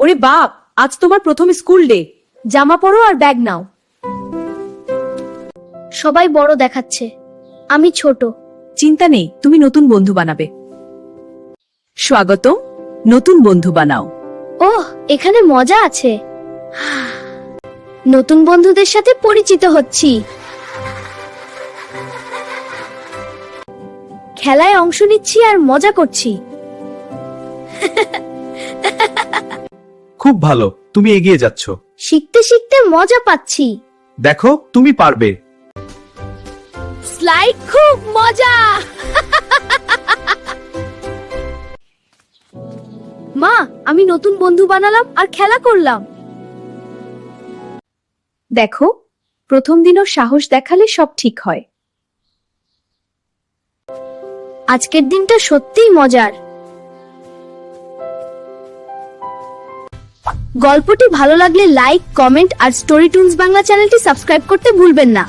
ওরে বাপ, আজ তোমার প্রথম স্কুল ডে। জামা পরো আর ব্যাগ নাও। সবাই বড় দেখাচ্ছে, আমি ছোট। চিন্তা নেই, তুমি নতুন বন্ধু বানাবে। স্বাগত, নতুন বন্ধু বানাও। ওহ, এখানে মজা আছে। নতুন বন্ধুদের সাথে পরিচিত হচ্ছি। খেলায় অংশ নিচ্ছি আর মজা করছি। খুব ভালো, তুমি এগিয়ে যাচ্ছ। শিখতে শিখতে মজা পাচ্ছি। দেখো, তুমি পারবে। স্লাইড খুব মজা। মা, আমি নতুন বন্ধু বানালাম আর খেলা করলাম। দেখো, প্রথম দিনও সাহস দেখালে সব ঠিক হয়। আজকের দিনটা সত্যিই মজার। গল্পটি ভালো লাগলে লাইক, কমেন্ট আর স্টোরি টুনস বাংলা চ্যানেলটি সাবস্ক্রাইব করতে ভুলবেন না।